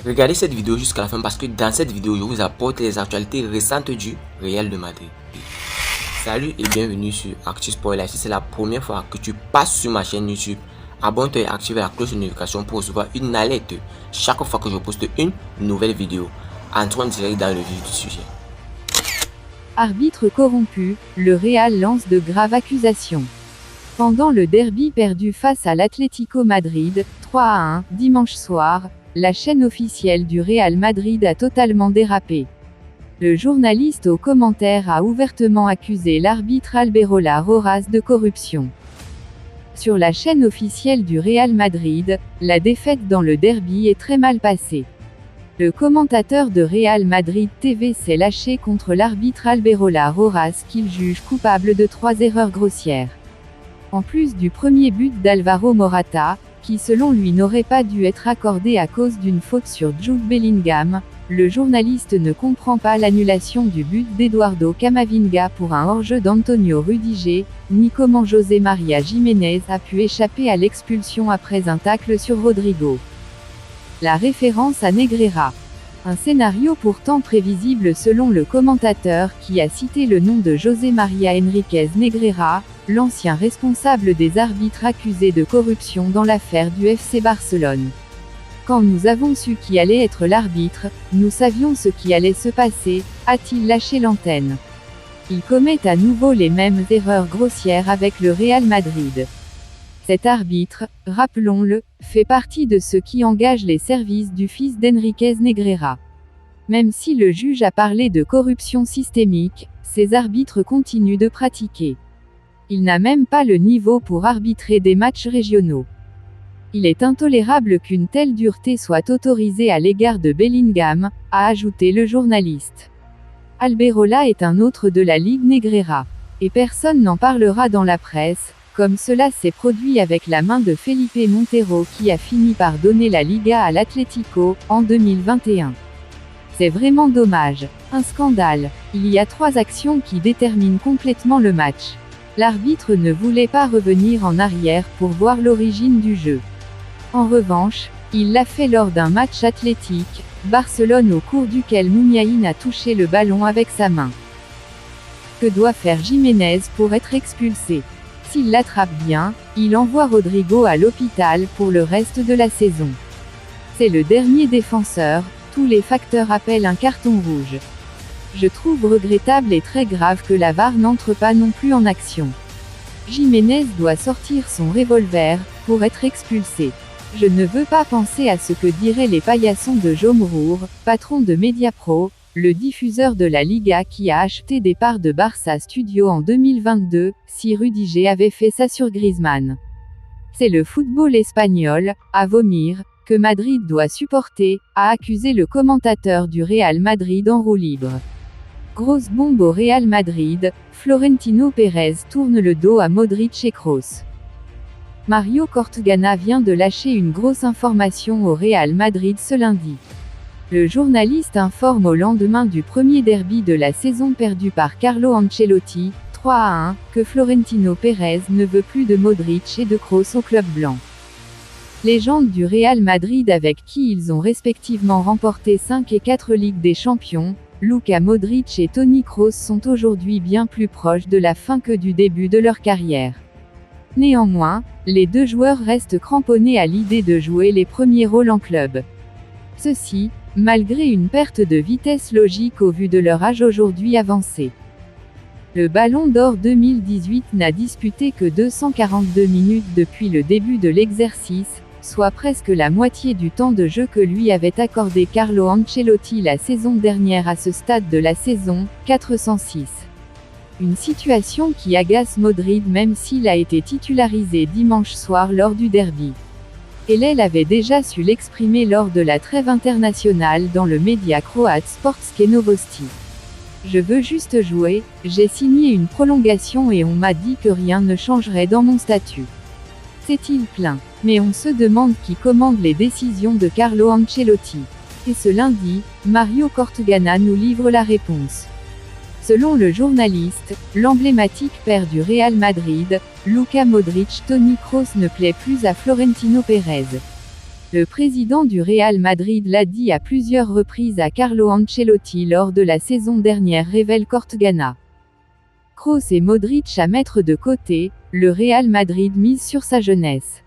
Regardez cette vidéo jusqu'à la fin parce que dans cette vidéo, je vous apporte les actualités récentes du Real de Madrid. Salut et bienvenue sur Actu Spoiler. Si c'est la première fois que tu passes sur ma chaîne YouTube, abonne-toi et active la cloche de notification pour recevoir une alerte chaque fois que je poste une nouvelle vidéo. Entrons direct dans le vif du sujet. Arbitre corrompu, le Real lance de graves accusations. Pendant le derby perdu face à l'Atlético Madrid, 3-1, dimanche soir, la chaîne officielle du Real Madrid a totalement dérapé. Le journaliste aux commentaires a ouvertement accusé l'arbitre Alberola Rojas de corruption. Sur la chaîne officielle du Real Madrid, la défaite dans le derby est très mal passée. Le commentateur de Real Madrid TV s'est lâché contre l'arbitre Alberola Rojas qu'il juge coupable de 3 erreurs grossières. En plus du premier but d'Alvaro Morata, qui selon lui n'aurait pas dû être accordé à cause d'une faute sur Jude Bellingham, le journaliste ne comprend pas l'annulation du but d'Eduardo Camavinga pour un hors-jeu d'Antonio Rudiger, ni comment José María Giménez a pu échapper à l'expulsion après un tacle sur Rodrigo. La référence à Negreira. Un scénario pourtant prévisible selon le commentateur qui a cité le nom de José María Enríquez Negreira, l'ancien responsable des arbitres accusés de corruption dans l'affaire du FC Barcelone. Quand nous avons su qui allait être l'arbitre, nous savions ce qui allait se passer, a-t-il lâché l'antenne. Il commet à nouveau les mêmes erreurs grossières avec le Real Madrid. Cet arbitre, rappelons-le, fait partie de ceux qui engagent les services du fils d'Enríquez Negreira. Même si le juge a parlé de corruption systémique, ces arbitres continuent de pratiquer. Il n'a même pas le niveau pour arbitrer des matchs régionaux. Il est intolérable qu'une telle dureté soit autorisée à l'égard de Bellingham, a ajouté le journaliste. Alberola est un autre de la Ligue Negreira. Et personne n'en parlera dans la presse, comme cela s'est produit avec la main de Felipe Montero qui a fini par donner la Liga à l'Atlético, en 2021. C'est vraiment dommage. Un scandale. Il y a 3 actions qui déterminent complètement le match. L'arbitre ne voulait pas revenir en arrière pour voir l'origine du jeu. En revanche, il l'a fait lors d'un match athlétique, Barcelone au cours duquel Muniain a touché le ballon avec sa main. Que doit faire Giménez pour être expulsé? S'il l'attrape bien, il envoie Rodrigo à l'hôpital pour le reste de la saison. C'est le dernier défenseur, tous les facteurs appellent un carton rouge. Je trouve regrettable et très grave que la VAR n'entre pas non plus en action. Giménez doit sortir son revolver, pour être expulsé. Je ne veux pas penser à ce que diraient les paillassons de Jaume Roure, patron de Mediapro, le diffuseur de la Liga qui a acheté des parts de Barça Studio en 2022, si Rudiger avait fait ça sur Griezmann. C'est le football espagnol, à vomir, que Madrid doit supporter, a accusé le commentateur du Real Madrid en roue libre. Grosse bombe au Real Madrid, Florentino Pérez tourne le dos à Modric et Kroos. Mario Cortgana vient de lâcher une grosse information au Real Madrid ce lundi. Le journaliste informe au lendemain du premier derby de la saison perdu par Carlo Ancelotti, 3-1, que Florentino Pérez ne veut plus de Modric et de Kroos au club blanc. Légende du Real Madrid avec qui ils ont respectivement remporté 5 et 4 Ligues des Champions, Luka Modric et Toni Kroos sont aujourd'hui bien plus proches de la fin que du début de leur carrière. Néanmoins, les deux joueurs restent cramponnés à l'idée de jouer les premiers rôles en club. Ceci, malgré une perte de vitesse logique au vu de leur âge aujourd'hui avancé. Le Ballon d'Or 2018 n'a disputé que 242 minutes depuis le début de l'exercice, soit presque la moitié du temps de jeu que lui avait accordé Carlo Ancelotti la saison dernière à ce stade de la saison, 406. Une situation qui agace Modric même s'il a été titularisé dimanche soir lors du derby. Elle avait déjà su l'exprimer lors de la trêve internationale dans le média croate Sportske Novosti. Je veux juste jouer, j'ai signé une prolongation et on m'a dit que rien ne changerait dans mon statut. C'est-il plein? Mais on se demande qui commande les décisions de Carlo Ancelotti. Et ce lundi, Mario Cortgana nous livre la réponse. Selon le journaliste, l'emblématique père du Real Madrid, Luka Modric Toni Kroos ne plaît plus à Florentino Pérez. Le président du Real Madrid l'a dit à plusieurs reprises à Carlo Ancelotti lors de la saison dernière, révèle Cortegana. Kroos et Modric à mettre de côté, le Real Madrid mise sur sa jeunesse.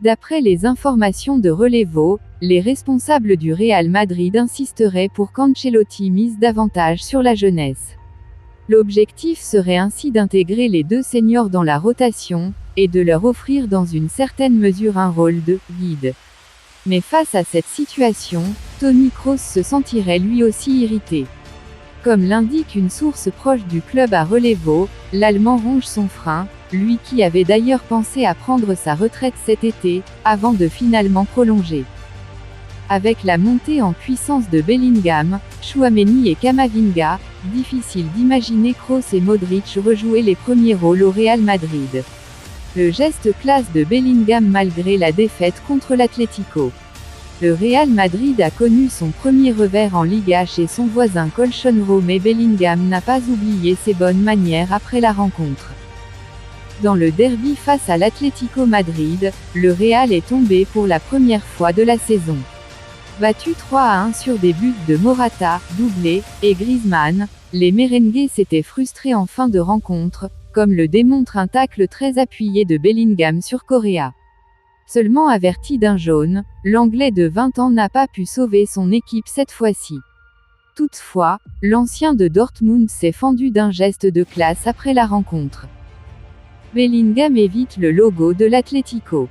D'après les informations de Relevo, les responsables du Real Madrid insisteraient pour qu'Ancelotti mise davantage sur la jeunesse. L'objectif serait ainsi d'intégrer les deux seniors dans la rotation, et de leur offrir dans une certaine mesure un rôle de « guide ». Mais face à cette situation, Toni Kroos se sentirait lui aussi irrité. Comme l'indique une source proche du club à Relevo, l'Allemand ronge son frein, lui qui avait d'ailleurs pensé à prendre sa retraite cet été, avant de finalement prolonger. Avec la montée en puissance de Bellingham, Tchouaméni et Camavinga, difficile d'imaginer Kroos et Modric rejouer les premiers rôles au Real Madrid. Le geste classe de Bellingham malgré la défaite contre l'Atlético. Le Real Madrid a connu son premier revers en Liga chez son voisin colchonero, mais Bellingham n'a pas oublié ses bonnes manières après la rencontre. Dans le derby face à l'Atlético Madrid, le Real est tombé pour la première fois de la saison. Battu 3-1 sur des buts de Morata, doublé, et Griezmann, les merengues s'étaient frustrés en fin de rencontre, comme le démontre un tacle très appuyé de Bellingham sur Correa. Seulement averti d'un jaune, l'Anglais de 20 ans n'a pas pu sauver son équipe cette fois-ci. Toutefois, l'ancien de Dortmund s'est fendu d'un geste de classe après la rencontre. Bellingham évite le logo de l'Atlético.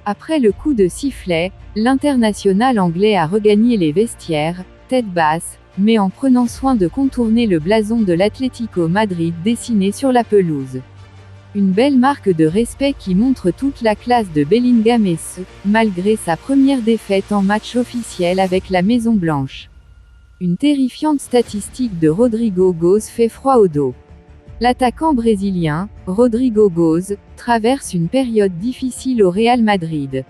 Après le coup de sifflet, l'international anglais a regagné les vestiaires, tête basse, mais en prenant soin de contourner le blason de l'Atlético Madrid dessiné sur la pelouse. Une belle marque de respect qui montre toute la classe de Bellingham, et ce, malgré sa première défaite en match officiel avec la Maison Blanche. Une terrifiante statistique de Rodrigo Goes fait froid au dos. L'attaquant brésilien, Rodrigo Goes, traverse une période difficile au Real Madrid.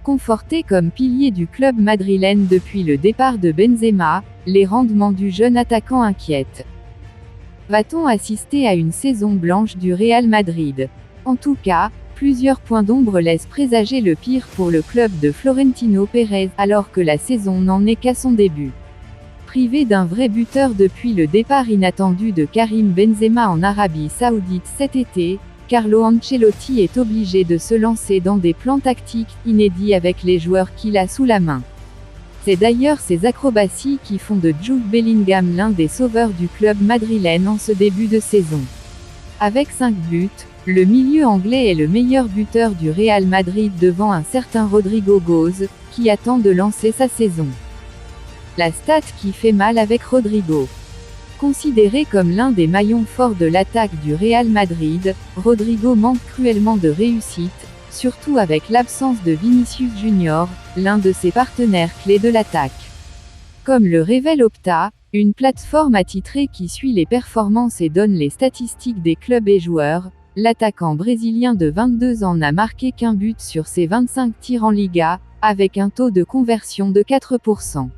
Conforté comme pilier du club madrilène depuis le départ de Benzema, les rendements du jeune attaquant inquiètent. Va-t-on assister à une saison blanche du Real Madrid? En tout cas, plusieurs points d'ombre laissent présager le pire pour le club de Florentino Pérez, alors que la saison n'en est qu'à son début. Privé d'un vrai buteur depuis le départ inattendu de Karim Benzema en Arabie Saoudite cet été, Carlo Ancelotti est obligé de se lancer dans des plans tactiques inédits avec les joueurs qu'il a sous la main. C'est d'ailleurs ces acrobaties qui font de Jude Bellingham l'un des sauveurs du club madrilène en ce début de saison. Avec 5 buts, le milieu anglais est le meilleur buteur du Real Madrid devant un certain Rodrigo Goes, qui attend de lancer sa saison. La stat qui fait mal avec Rodrigo. Considéré comme l'un des maillons forts de l'attaque du Real Madrid, Rodrigo manque cruellement de réussite, surtout avec l'absence de Vinicius Junior, l'un de ses partenaires clés de l'attaque. Comme le révèle Opta, une plateforme attitrée qui suit les performances et donne les statistiques des clubs et joueurs, l'attaquant brésilien de 22 ans n'a marqué qu'un but sur ses 25 tirs en Liga, avec un taux de conversion de 4%.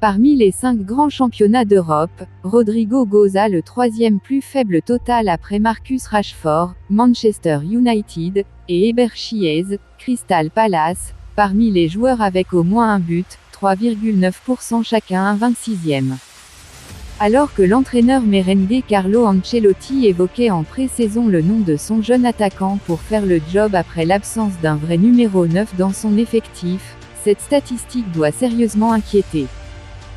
Parmi les 5 grands championnats d'Europe, Rodrigo Goes a le 3e plus faible total après Marcus Rashford, Manchester United, et Eber Chiez, Crystal Palace, parmi les joueurs avec au moins un but, 3,9% chacun, un 26e. Alors que l'entraîneur merengue Carlo Ancelotti évoquait en pré-saison le nom de son jeune attaquant pour faire le job après l'absence d'un vrai numéro 9 dans son effectif, cette statistique doit sérieusement inquiéter.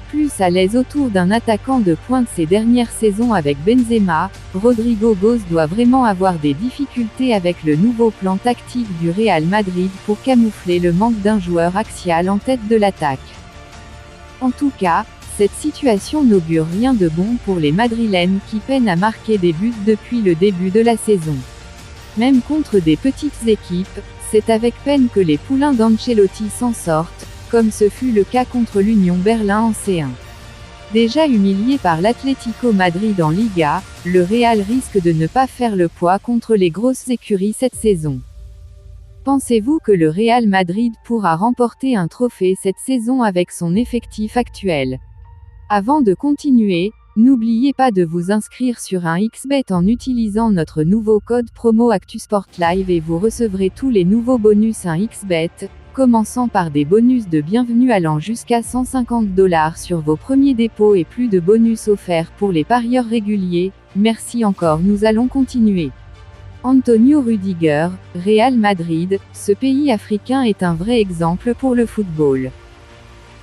Plus à l'aise autour d'un attaquant de pointe ces dernières saisons avec Benzema, Rodrigo Goes doit vraiment avoir des difficultés avec le nouveau plan tactique du Real Madrid pour camoufler le manque d'un joueur axial en tête de l'attaque. En tout cas, cette situation n'augure rien de bon pour les Madrilènes qui peinent à marquer des buts depuis le début de la saison. Même contre des petites équipes, c'est avec peine que les poulains d'Ancelotti s'en sortent, comme ce fut le cas contre l'Union Berlin en C1. Déjà humilié par l'Atlético Madrid en Liga, le Real risque de ne pas faire le poids contre les grosses écuries cette saison. Pensez-vous que le Real Madrid pourra remporter un trophée cette saison avec son effectif actuel? Avant de continuer, n'oubliez pas de vous inscrire sur un XBet en utilisant notre nouveau code promo ActuSportLive et vous recevrez tous les nouveaux bonus. Un XBet, commençant par des bonus de bienvenue allant jusqu'à 150 $ sur vos premiers dépôts et plus de bonus offerts pour les parieurs réguliers. Merci encore, nous allons continuer. Antonio Rüdiger, Real Madrid, ce pays africain est un vrai exemple pour le football.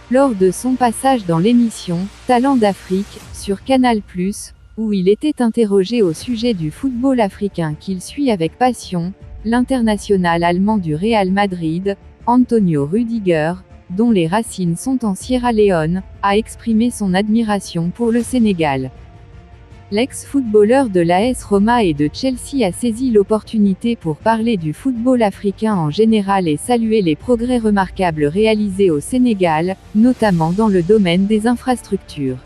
Lors de son passage dans l'émission « Talents d'Afrique » sur Canal+, où il était interrogé au sujet du football africain qu'il suit avec passion, l'international allemand du Real Madrid, Antonio Rüdiger, dont les racines sont en Sierra Leone, a exprimé son admiration pour le Sénégal. L'ex-footballeur de l'AS Roma et de Chelsea a saisi l'opportunité pour parler du football africain en général et saluer les progrès remarquables réalisés au Sénégal, notamment dans le domaine des infrastructures.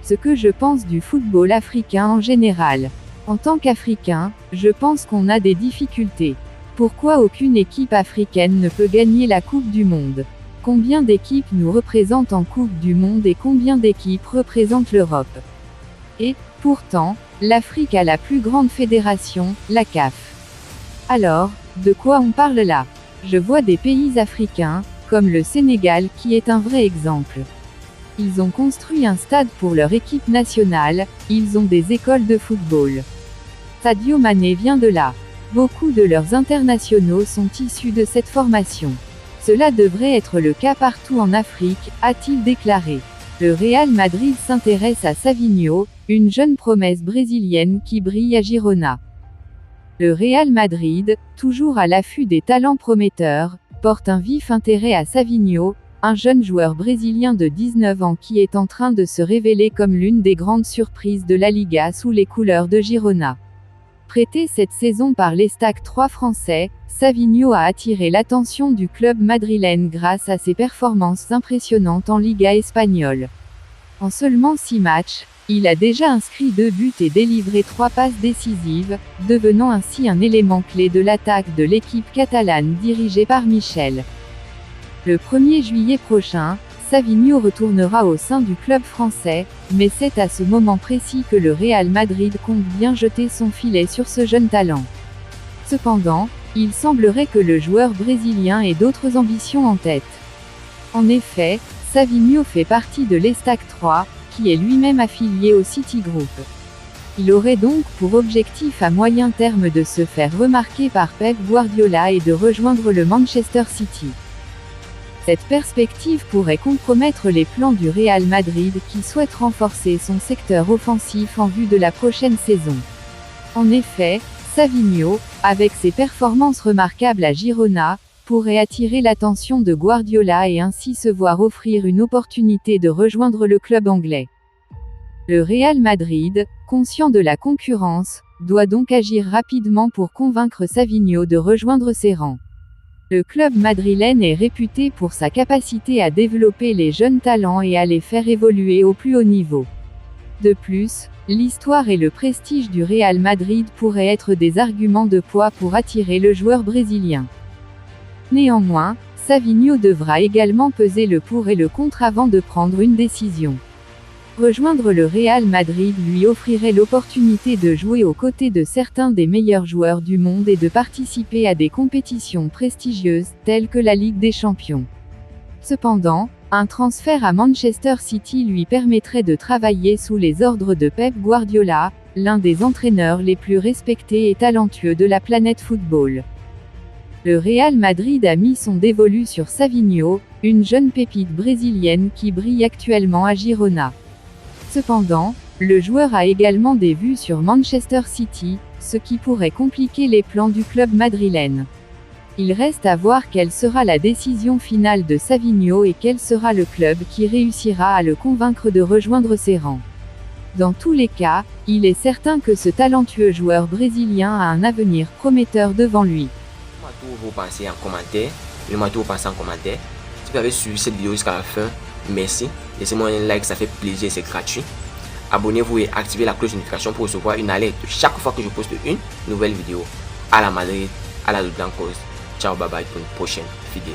Ce que je pense du football africain en général. En tant qu'Africain, je pense qu'on a des difficultés. Pourquoi aucune équipe africaine ne peut gagner la Coupe du Monde? Combien d'équipes nous représentent en Coupe du Monde et combien d'équipes représentent l'Europe? Et, pourtant, l'Afrique a la plus grande fédération, la CAF. Alors, de quoi on parle là? Je vois des pays africains, comme le Sénégal qui est un vrai exemple. Ils ont construit un stade pour leur équipe nationale, ils ont des écoles de football. Sadio Mané vient de là. Beaucoup de leurs internationaux sont issus de cette formation. Cela devrait être le cas partout en Afrique, a-t-il déclaré. Le Real Madrid s'intéresse à Savinho, une jeune promesse brésilienne qui brille à Girona. Le Real Madrid, toujours à l'affût des talents prometteurs, porte un vif intérêt à Savinho, un jeune joueur brésilien de 19 ans qui est en train de se révéler comme l'une des grandes surprises de la Liga sous les couleurs de Girona. Prêté cette saison par l'Estac 3 français, Savinho a attiré l'attention du club madrilène grâce à ses performances impressionnantes en Liga espagnole. En seulement 6 matchs, il a déjà inscrit 2 buts et délivré 3 passes décisives, devenant ainsi un élément clé de l'attaque de l'équipe catalane dirigée par Michel. Le 1er juillet prochain, Savinho retournera au sein du club français, mais c'est à ce moment précis que le Real Madrid compte bien jeter son filet sur ce jeune talent. Cependant, il semblerait que le joueur brésilien ait d'autres ambitions en tête. En effet, Savinho fait partie de l'Estac 3, qui est lui-même affilié au City Group. Il aurait donc pour objectif à moyen terme de se faire remarquer par Pep Guardiola et de rejoindre le Manchester City. Cette perspective pourrait compromettre les plans du Real Madrid qui souhaite renforcer son secteur offensif en vue de la prochaine saison. En effet, Savinho, avec ses performances remarquables à Girona, pourrait attirer l'attention de Guardiola et ainsi se voir offrir une opportunité de rejoindre le club anglais. Le Real Madrid, conscient de la concurrence, doit donc agir rapidement pour convaincre Savinho de rejoindre ses rangs. Le club madrilène est réputé pour sa capacité à développer les jeunes talents et à les faire évoluer au plus haut niveau. De plus, l'histoire et le prestige du Real Madrid pourraient être des arguments de poids pour attirer le joueur brésilien. Néanmoins, Savinho devra également peser le pour et le contre avant de prendre une décision. Rejoindre le Real Madrid lui offrirait l'opportunité de jouer aux côtés de certains des meilleurs joueurs du monde et de participer à des compétitions prestigieuses, telles que la Ligue des Champions. Cependant, un transfert à Manchester City lui permettrait de travailler sous les ordres de Pep Guardiola, l'un des entraîneurs les plus respectés et talentueux de la planète football. Le Real Madrid a mis son dévolu sur Savinho, une jeune pépite brésilienne qui brille actuellement à Girona. Cependant, le joueur a également des vues sur Manchester City, ce qui pourrait compliquer les plans du club madrilène. Il reste à voir quelle sera la décision finale de Savinho et quel sera le club qui réussira à le convaincre de rejoindre ses rangs. Dans tous les cas, il est certain que ce talentueux joueur brésilien a un avenir prometteur devant lui. Dites-moi tout vos pensées en commentaire. Dites-moi tout vos pensées en commentaire. Si vous avez suivi cette vidéo jusqu'à la fin, merci. Laissez-moi un like, ça fait plaisir, c'est gratuit. Abonnez-vous et activez la cloche de notification pour recevoir une alerte chaque fois que je poste une nouvelle vidéo. À la Madrid, à la Blancos. Ciao, bye bye pour une prochaine vidéo.